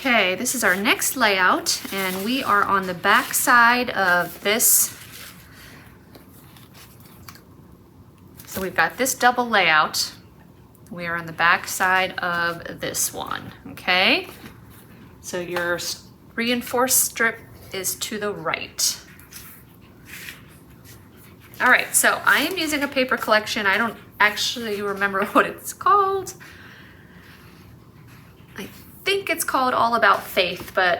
Okay, this is our next layout, and we are on the back side of this. So we've got this double layout. We are on the back side of this one, okay? So your reinforced strip is to the right. All right, so I am using a paper collection. I don't actually remember what it's called. I think it's called All About Faith, but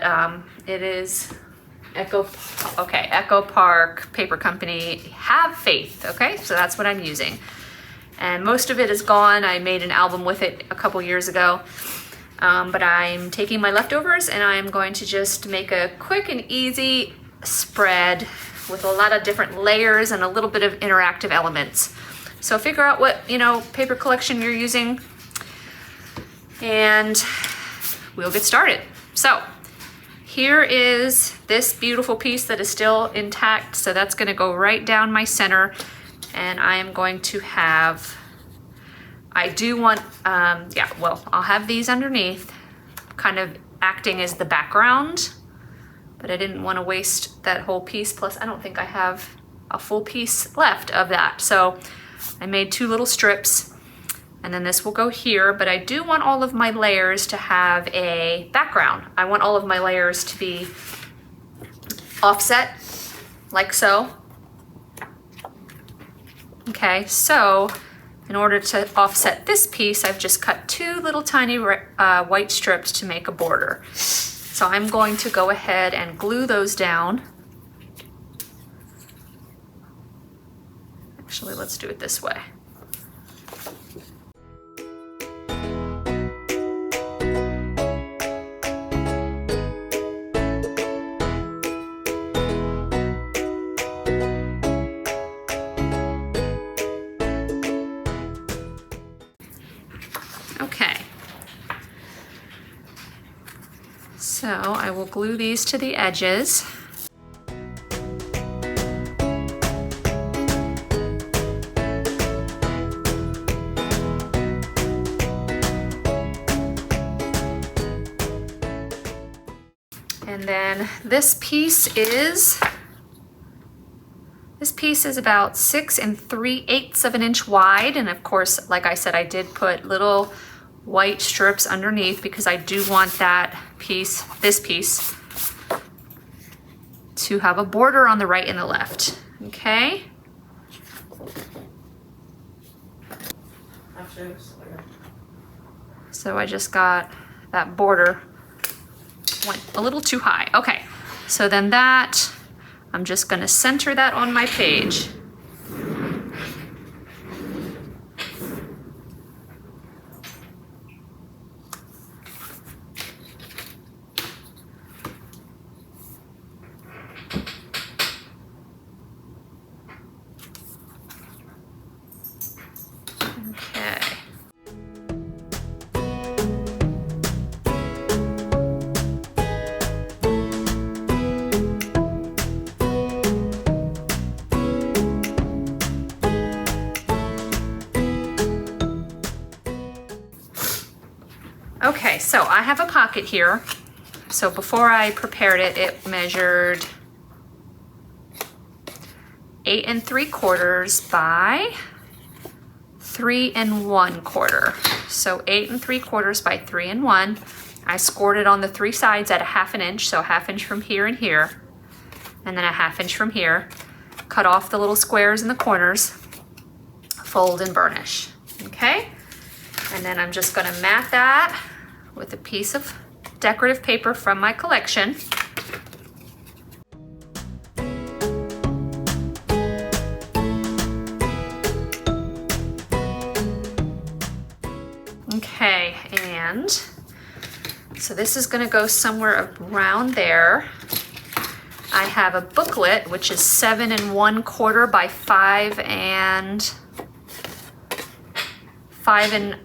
it is Echo Park Paper Company, Have Faith, okay? So that's what I'm using. And most of it is gone. I made an album with it a couple years ago. But I'm taking my leftovers and I'm going to just make a quick and easy spread with a lot of different layers and a little bit of interactive elements. So figure out what, paper collection you're using and we'll get started. So here is this beautiful piece that is still intact. So that's gonna go right down my center, and I am going to have, I'll have these underneath kind of acting as the background, but I didn't want to waste that whole piece. Plus I don't think I have a full piece left of that. So I made 2 little strips, and then this will go here, but I do want all of my layers to have a background. I want all of my layers to be offset, like so. Okay, so in order to offset this piece, I've just cut 2 little tiny white strips to make a border. So I'm going to go ahead and glue those down. Actually, let's do it this way. Okay, so I will glue these to the edges. And then this piece is about 6 3/8 of an inch wide. And of course, like I said, I did put little white strips underneath because I do want this piece, to have a border on the right and the left, okay? So I just got that border, went a little too high. Okay, so then that, I'm just gonna center that on my page. Okay, so I have a pocket here. So before I prepared it, it measured 8 3/4 by 3 1/4. So 8 3/4 by 3 1. I scored it on the 3 sides at a 1/2 inch, so a 1/2 inch from here and here, and then a 1/2 inch from here. Cut off the little squares in the corners, fold and burnish, okay? And then I'm just gonna mat that with a piece of decorative paper from my collection. Okay, and so this is gonna go somewhere around there. I have a booklet, which is 7 1/4 by 5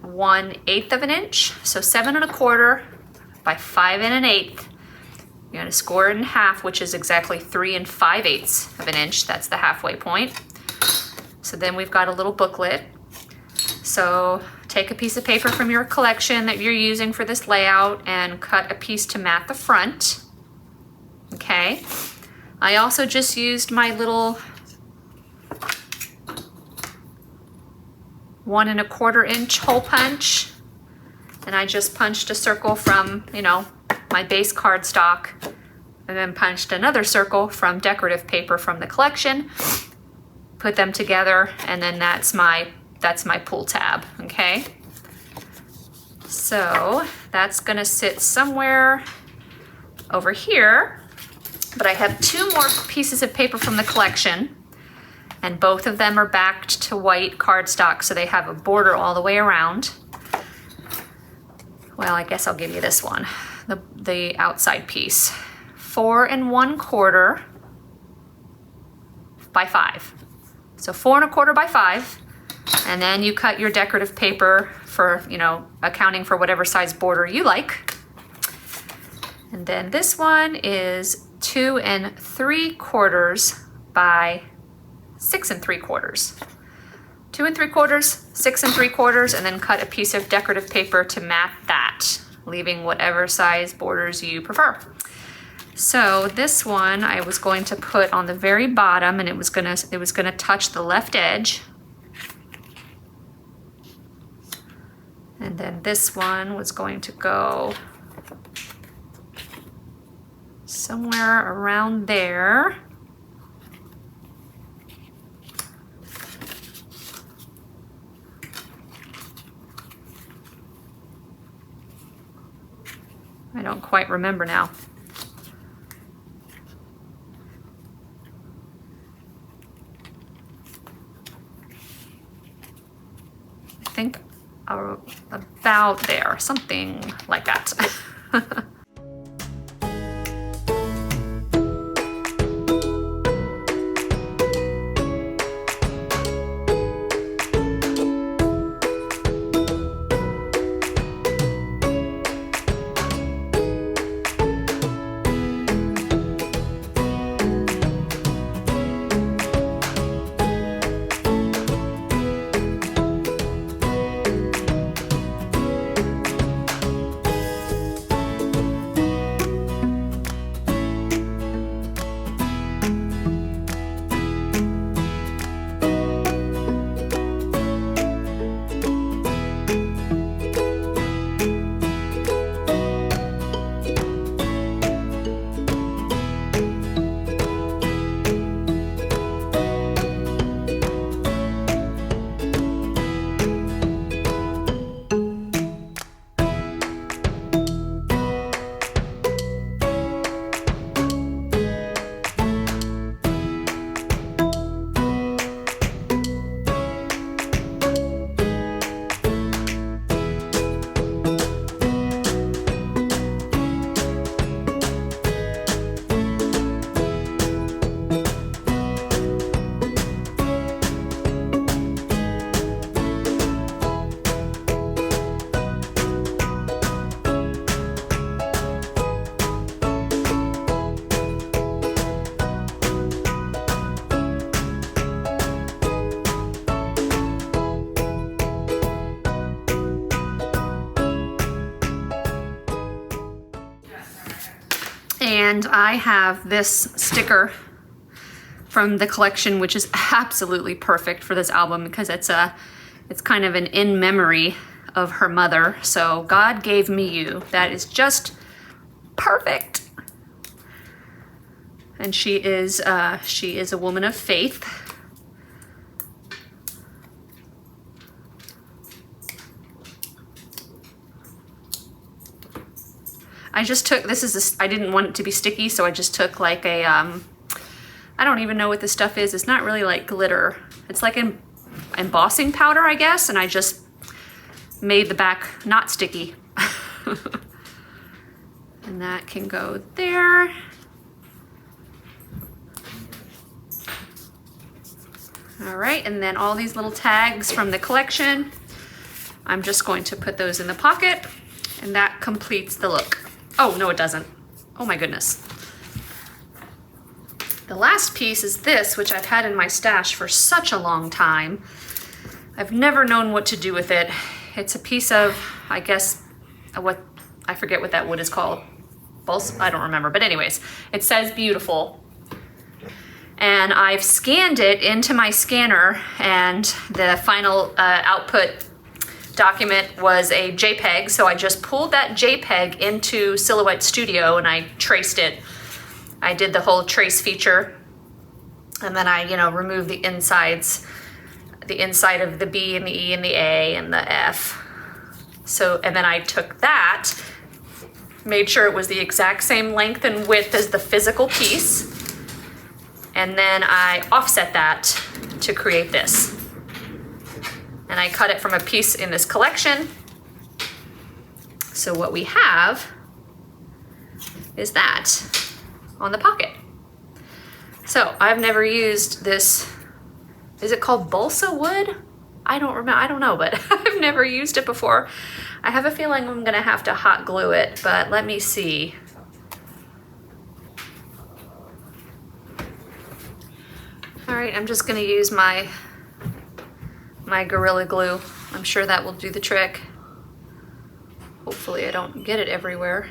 1/8 of an inch. So 7 1/4 by 5 1/8. You're gonna score it in half, which is exactly 3 5/8 of an inch. That's the halfway point. So then we've got a little booklet. So take a piece of paper from your collection that you're using for this layout and cut a piece to mat the front. Okay. I also just used my little 1 1/4 inch hole punch, and I just punched a circle from, you know, my base cardstock, and then punched another circle from decorative paper from the collection, put them together, and then that's my pull tab. Okay, so that's gonna sit somewhere over here. But I have 2 more pieces of paper from the collection, and both of them are backed to white cardstock, so they have a border all the way around. Well, I guess I'll give you this one, the outside piece. 4 1/4 by 5. So 4 1/4 by 5, and then you cut your decorative paper for, you know, accounting for whatever size border you like. And then this one is 2 3/4 by 6 3/4. 2 3/4, 6 3/4, and then cut a piece of decorative paper to mat that, leaving whatever size borders you prefer. So this one I was going to put on the very bottom, and it was gonna touch the left edge. And then this one was going to go somewhere around there. I don't quite remember now. I think about there, something like that. And I have this sticker from the collection, which is absolutely perfect for this album because it's kind of an in memory of her mother. So God gave me you. That is just perfect. And she is a woman of faith. I just took, I didn't want it to be sticky, so I just took like a, I don't even know what this stuff is. It's not really like glitter. It's like an embossing powder, I guess, and I just made the back not sticky. And that can go there. All right, and then all these little tags from the collection, I'm just going to put those in the pocket, and that completes the look. Oh, no, it doesn't. Oh my goodness. The last piece is this, which I've had in my stash for such a long time. I've never known what to do with it. It's a piece of, I guess, I forget what that wood is called. Balsa, I don't remember, but anyways, it says beautiful. And I've scanned it into my scanner, and the final output document was a JPEG, so I just pulled that JPEG into Silhouette Studio and I traced it. I did the whole trace feature, and then I, removed the insides, the inside of the B and the E and the A and the F. So, and then I took that, made sure it was the exact same length and width as the physical piece, and then I offset that to create this. And I cut it from a piece in this collection. So what we have is that on the pocket. So I've never used this. Is it called balsa wood? I don't remember, I don't know, but I've never used it before. I have a feeling I'm gonna have to hot glue it, but let me see. All right, I'm just gonna use my Gorilla Glue. I'm sure that will do the trick. Hopefully I don't get it everywhere.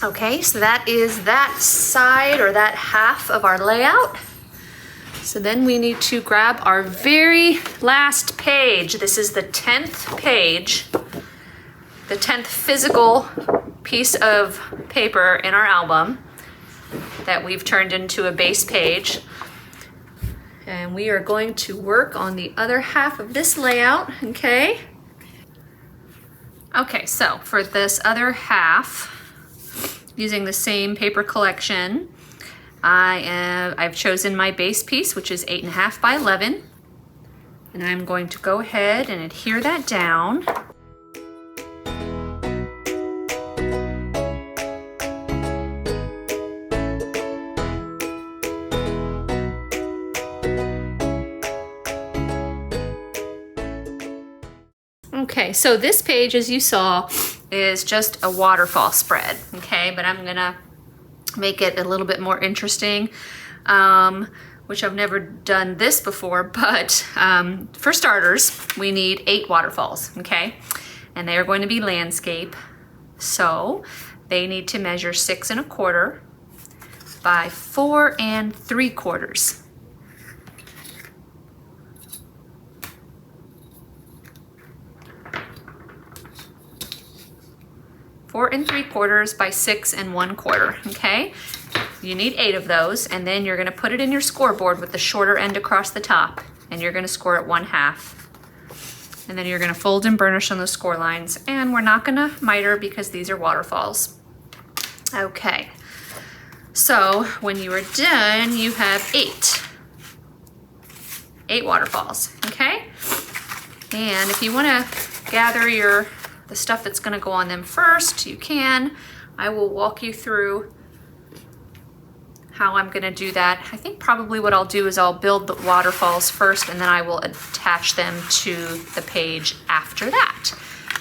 Okay, so that is that side or that half of our layout. So then we need to grab our very last page. This is the 10th page, the 10th physical piece of paper in our album that we've turned into a base page. And we are going to work on the other half of this layout, okay? Okay, so for this other half, using the same paper collection, I've chosen my base piece, which is 8.5 by 11, and I'm going to go ahead and adhere that down. Okay, so this page, as you saw, is just a waterfall spread, okay? But I'm gonna make it a little bit more interesting, which I've never done this before, but for starters, we need 8 waterfalls, okay? And they are going to be landscape, so they need to measure 6 1/4 by 4 3/4. 4 3/4 by 6 1/4, okay? You need 8 of those, and then you're gonna put it in your scoreboard with the shorter end across the top, and you're gonna score it 1/2. And then you're gonna fold and burnish on the score lines, and we're not gonna miter because these are waterfalls. Okay, so when you are done, you have 8 waterfalls, okay? And if you wanna gather the stuff that's gonna go on them first, you can. I will walk you through how I'm gonna do that. I think probably what I'll do is I'll build the waterfalls first, and then I will attach them to the page after that.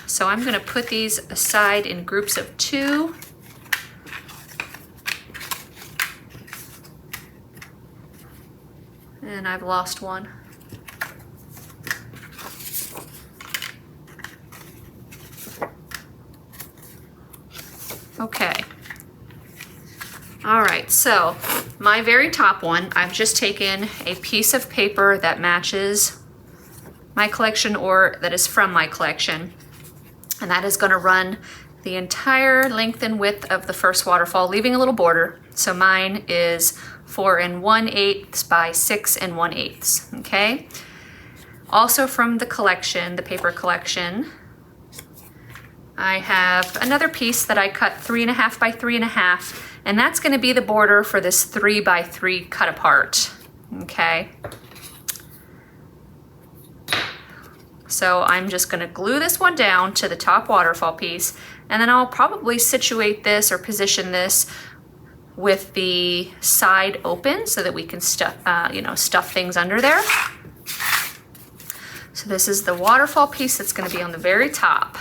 So I'm gonna put these aside in groups of 2. And I've lost one. Okay. All right, so my very top one, I've just taken a piece of paper that matches my collection or that is from my collection, and that is gonna run the entire length and width of the first waterfall, leaving a little border. So mine is 4 1/8 by 6 1/8, okay? Also from the collection, the paper collection, I have another piece that I cut 3.5 by 3.5, and that's gonna be the border for this 3 by 3 cut apart, okay? So I'm just gonna glue this one down to the top waterfall piece, and then I'll probably situate this or position this with the side open so that we can stuff things under there. So this is the waterfall piece that's gonna be on the very top.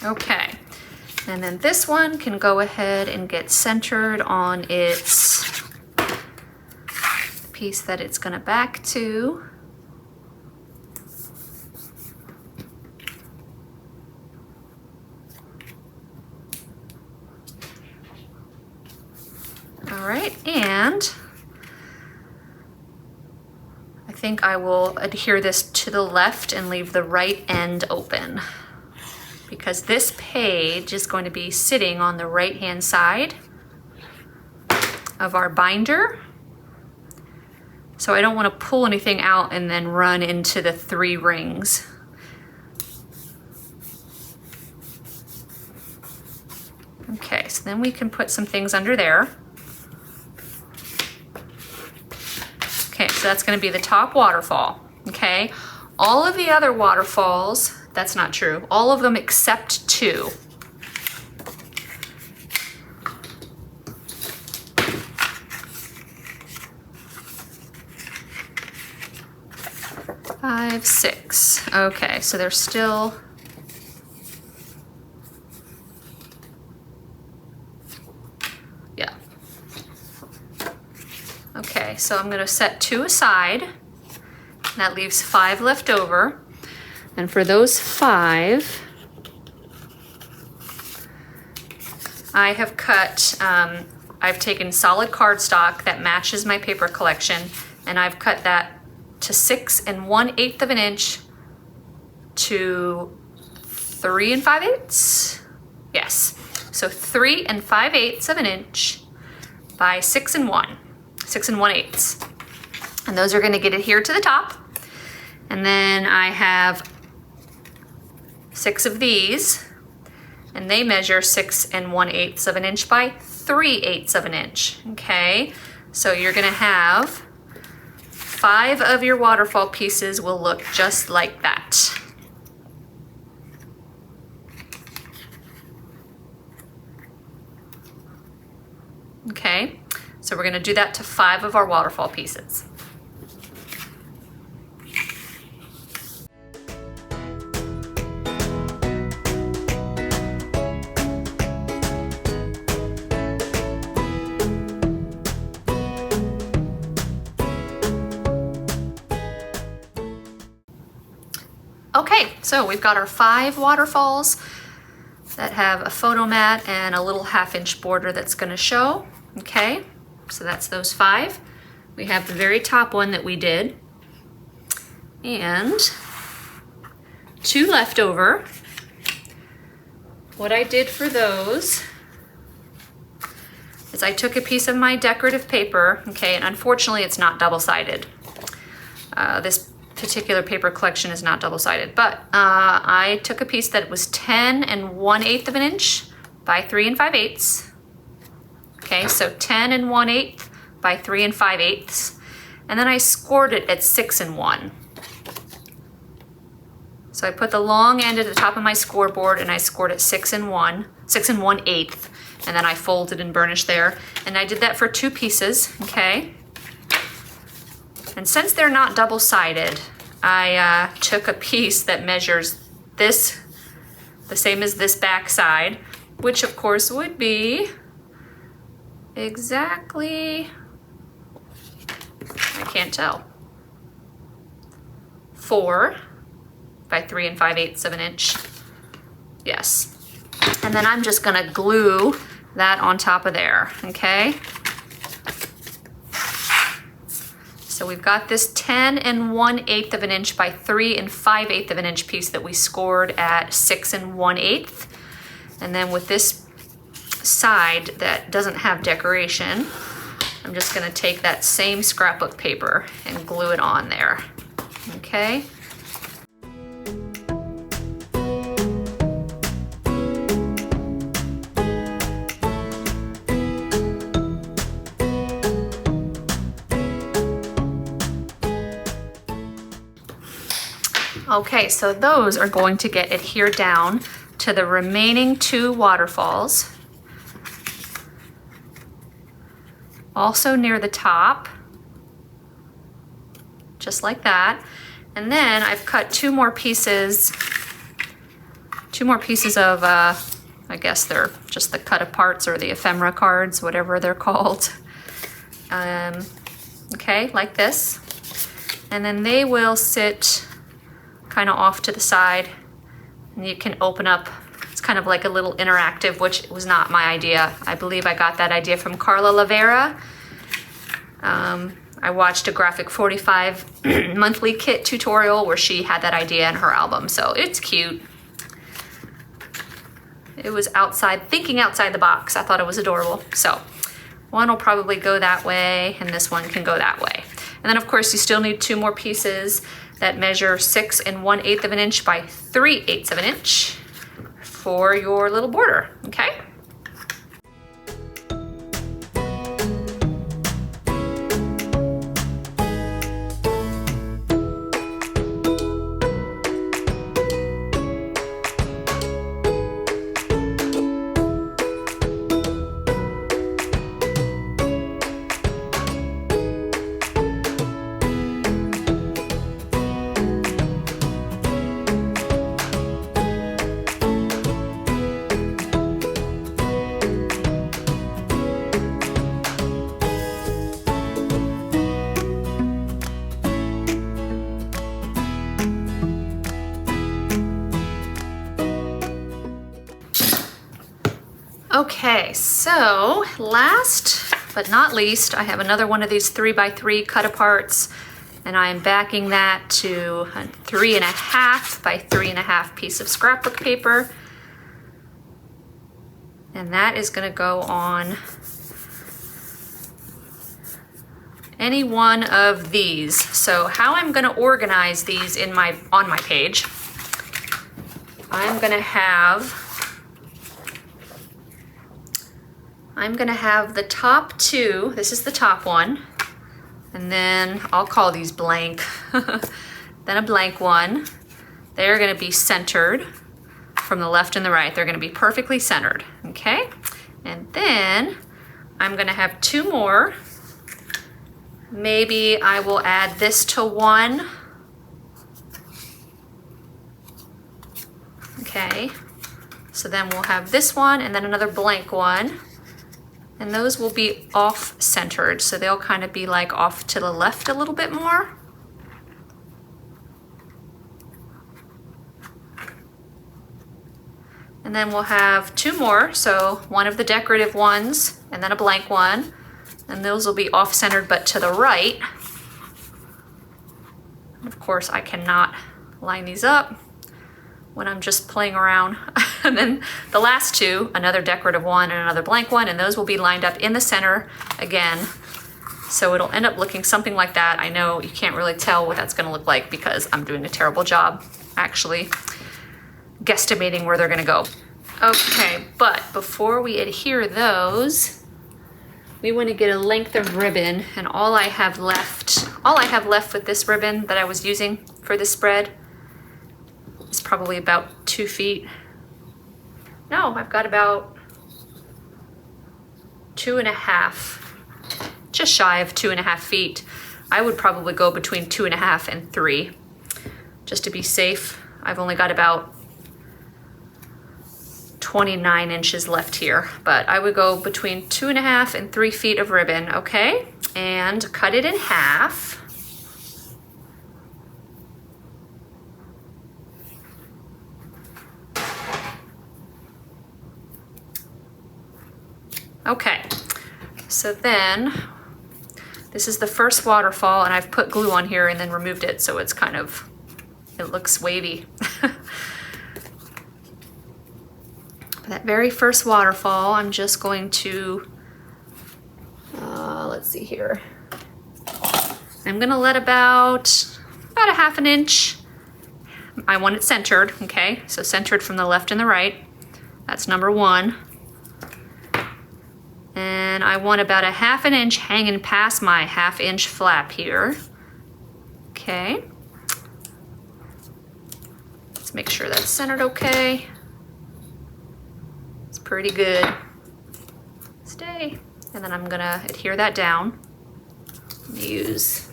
Okay, and then this one can go ahead and get centered on its piece that it's gonna back to. All right, and I think I will adhere this to the left and leave the right end open, because this page is going to be sitting on the right-hand side of our binder. So I don't want to pull anything out and then run into the 3 rings. Okay, so then we can put some things under there. Okay, so that's going to be the top waterfall. Okay, all of the other waterfalls, that's not true, all of them except 2. Five, 6. Okay, so they're still. Yeah. Okay, so I'm gonna set 2 aside. That leaves 5 left over. And for those 5, I have cut, I've taken solid cardstock that matches my paper collection, and I've cut that to 6 1/8 of an inch to 3 5/8. Yes, so 3 5/8 of an inch by 6 1/8. And those are gonna get adhered to the top. And then I have 6 of these, and they measure 6 1/8 of an inch by 3/8 of an inch. Okay, so you're gonna have 5 of your waterfall pieces will look just like that. Okay, so we're gonna do that to 5 of our waterfall pieces. Okay, so we've got our 5 waterfalls that have a photo mat and a little 1/2 inch border that's gonna show. Okay, so that's those 5. We have the very top one that we did, and 2 left over. What I did for those is I took a piece of my decorative paper, okay, and unfortunately it's not double-sided. This particular paper collection is not double-sided, but I took a piece that was 10 1/8 of an inch by 3 5/8. Okay, so 10 1/8 by 3 5/8, and then I scored it at 6 1. So I put the long end at the top of my scoreboard and I scored at 6 1/8, and then I folded and burnished there, and I did that for 2 pieces. Okay. And since they're not double-sided, I took a piece that measures this, the same as this back side, which of course would be exactly, I can't tell, 4 by 3 5/8 of an inch. Yes. And then I'm just gonna glue that on top of there, okay? So we've got this 10 1/8 of an inch by 3 5/8 of an inch piece that we scored at 6 1/8. And then with this side that doesn't have decoration, I'm just gonna take that same scrapbook paper and glue it on there, okay? Okay, so those are going to get adhered down to the remaining 2 waterfalls. Also near the top, just like that. And then I've cut 2 more pieces of, I guess they're just the cut aparts or the ephemera cards, whatever they're called. Okay, like this. And then they will sit kind of off to the side, and you can open up. It's kind of like a little interactive, which was not my idea. I believe I got that idea from Carla Lavera. I watched a Graphic 45 monthly kit tutorial where she had that idea in her album, so it's cute. It was thinking outside the box. I thought it was adorable. So one will probably go that way, and this one can go that way. And then of course you still need 2 more pieces that measure 6 1/8 of an inch by 3/8 of an inch for your little border, okay? Okay, so last but not least, I have another one of these 3x3 cut aparts, and I'm backing that to a 3.5 by 3.5 piece of scrapbook paper. And that is gonna go on any one of these. So how I'm gonna organize these on my page, I'm gonna have the top 2, this is the top one, and then I'll call these blank, then a blank one. They're gonna be centered from the left and the right. They're gonna be perfectly centered, okay? And then I'm gonna have 2 more. Maybe I will add this to one. Okay, so then we'll have this one and then another blank one. And those will be off-centered, so they'll kind of be like off to the left a little bit more. And then we'll have 2 more, so one of the decorative ones and then a blank one. And those will be off-centered but to the right. And of course, I cannot line these up when I'm just playing around. And then the last 2, another decorative one and another blank one, and those will be lined up in the center again. So it'll end up looking something like that. I know you can't really tell what that's gonna look like because I'm doing a terrible job actually guesstimating where they're gonna go. Okay, but before we adhere those, we wanna get a length of ribbon, and all I have left with this ribbon that I was using for this spread is probably about 2 feet. No, I've got about 2.5, just shy of 2.5 feet. I would probably go between 2.5 and 3, just to be safe. I've only got about 29 inches left here, but I would go between 2.5 and 3 feet of ribbon, okay? And cut it in half. Okay, so then this is the first waterfall, and I've put glue on here and then removed it, so it's kind of, it looks wavy. That very first waterfall, I'm just going to, let's see here. I'm gonna let about a 1/2 inch. I want it centered, okay? So centered from the left and the right. That's number 1. And I want about a 1/2 inch hanging past my 1/2 inch flap here. Okay. Let's make sure that's centered okay. It's pretty good. Stay. And then I'm gonna adhere that down. Use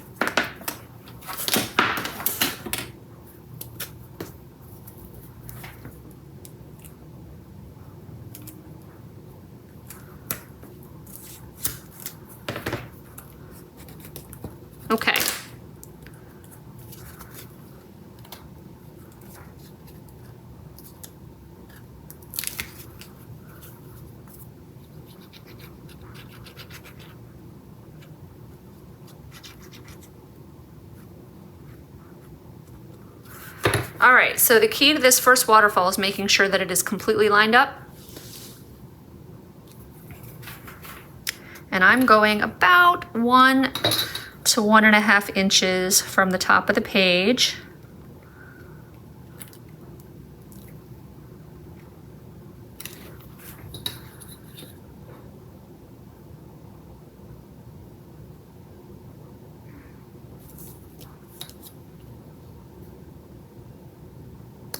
okay. All right, so the key to this first waterfall is making sure that it is completely lined up. And I'm going about 1 to 1.5 inches from the top of the page.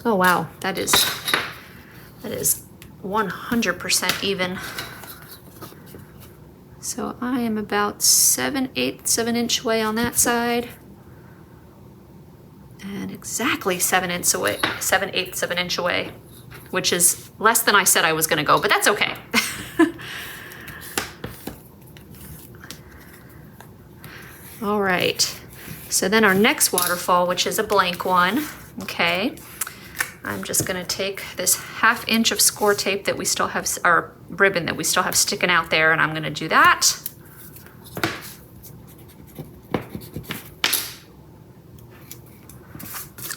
Oh wow, that is 100% even. So I am about 7/8 of an inch away on that side, and exactly 7/8 of an inch away, which is less than I said I was going to go, but that's okay. All right. So then our next waterfall, which is a blank one, okay. I'm just gonna take this 1/2 inch of score tape that we still have, or ribbon that we still have sticking out there, and I'm gonna do that.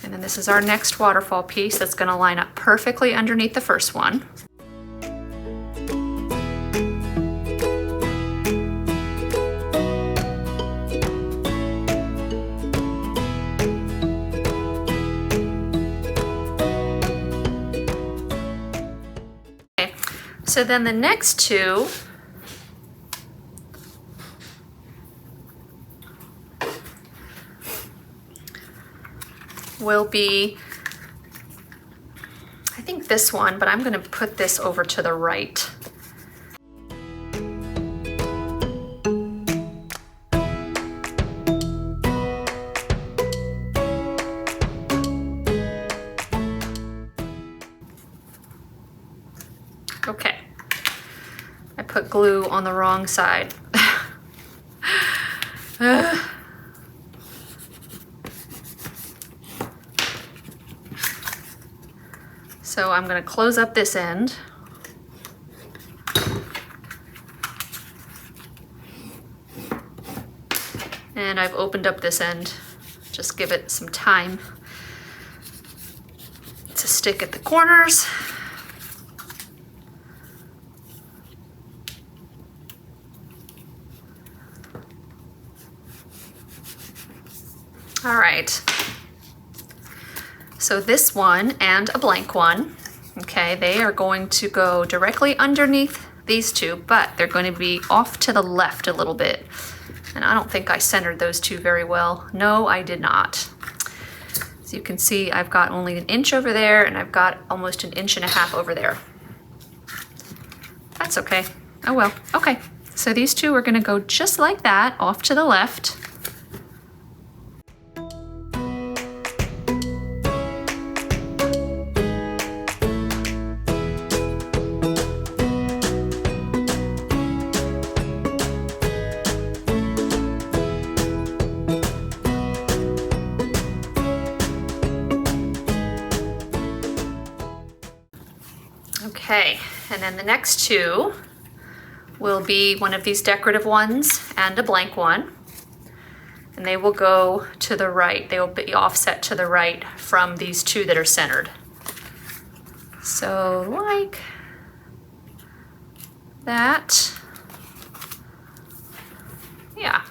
And then this is our next waterfall piece that's gonna line up perfectly underneath the first one. So then the next two will be, I think this one, but I'm going to put this over to the right. Okay. I put glue on the wrong side. So I'm going to close up this end. And I've opened up this end. Just give it some time to stick at the corners. All right, so this one and a blank one, okay, they are going to go directly underneath these two, but they're going to be off to the left a little bit. And I don't think I centered those two very well. No, I did not. As you can see, I've got only 1 inch over there, and I've got almost 1.5 inches over there. That's okay. Oh well, okay. So these two are going to go just like that, off to the left. Okay, and then the next two will be one of these decorative ones and a blank one. And they will go to the right. They will be offset to the right from these two that are centered. So like that. Yeah.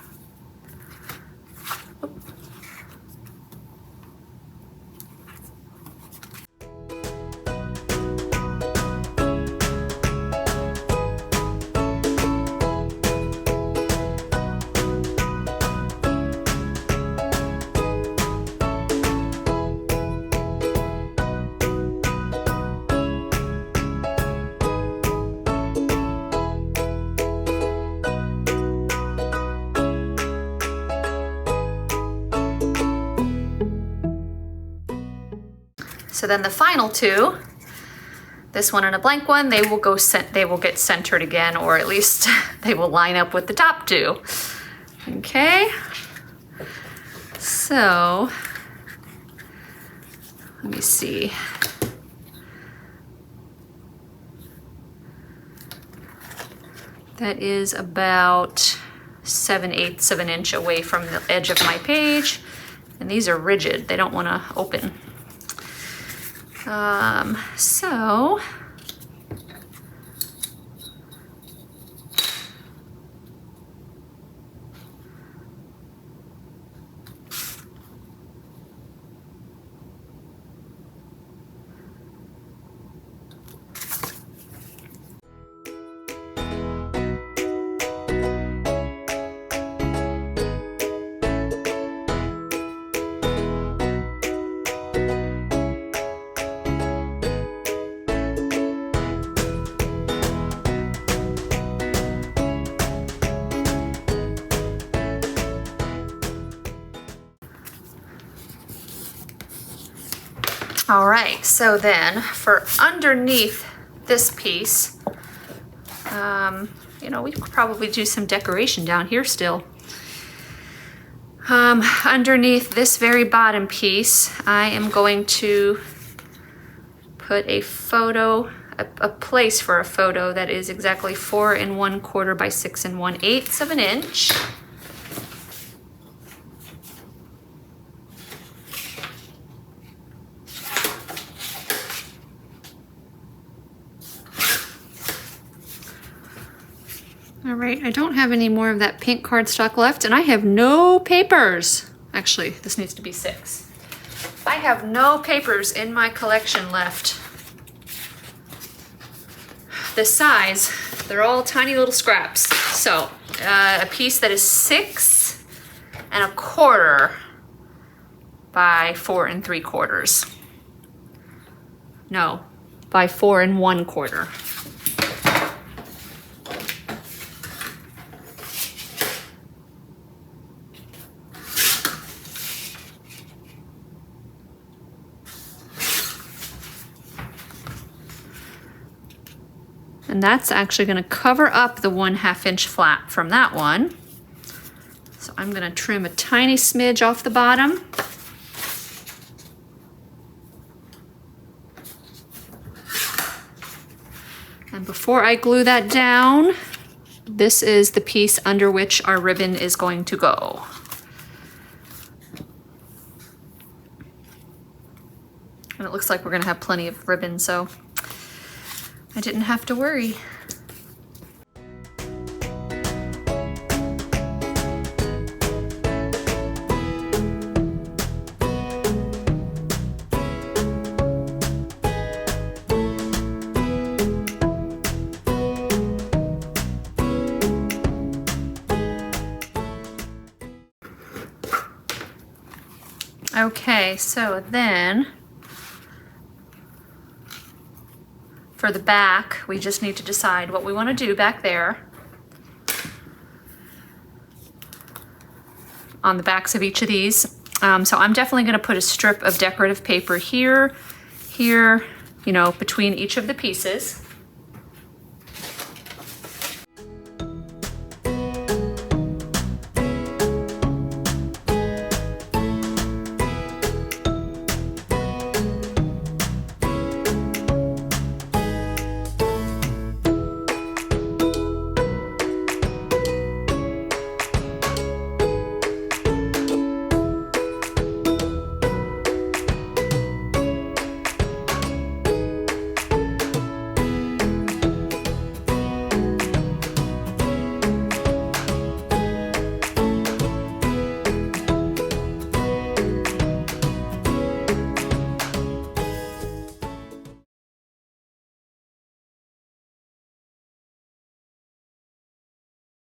So then the final two, this one and a blank one, they will get centered again, or at least they will line up with the top two. Okay. So let me see. That is about 7/8 of an inch away from the edge of my page. And these are rigid, they don't want to open. So all right, so then for underneath this piece, you know, we could probably do some decoration down here still. Underneath this very bottom piece, I am going to put a photo, a place for a photo that is exactly 4 1/4 by 6 1/8 of an inch. All right, I don't have any more of that pink cardstock left, and I have no papers. Actually, this needs to be 6. I have no papers in my collection left. This size, they're all tiny little scraps. So a piece that is 6 1/4 by 4 3/4. No, by 4 1/4. And that's actually going to cover up the 1/2 inch flap from that one. So I'm going to trim a tiny smidge off the bottom. And before I glue that down, this is the piece under which our ribbon is going to go. And it looks like we're going to have plenty of ribbon, so I didn't have to worry. Okay, so then for the back, we just need to decide what we want to do back there on the backs of each of these. So I'm definitely going to put a strip of decorative paper here, here, you know, between each of the pieces.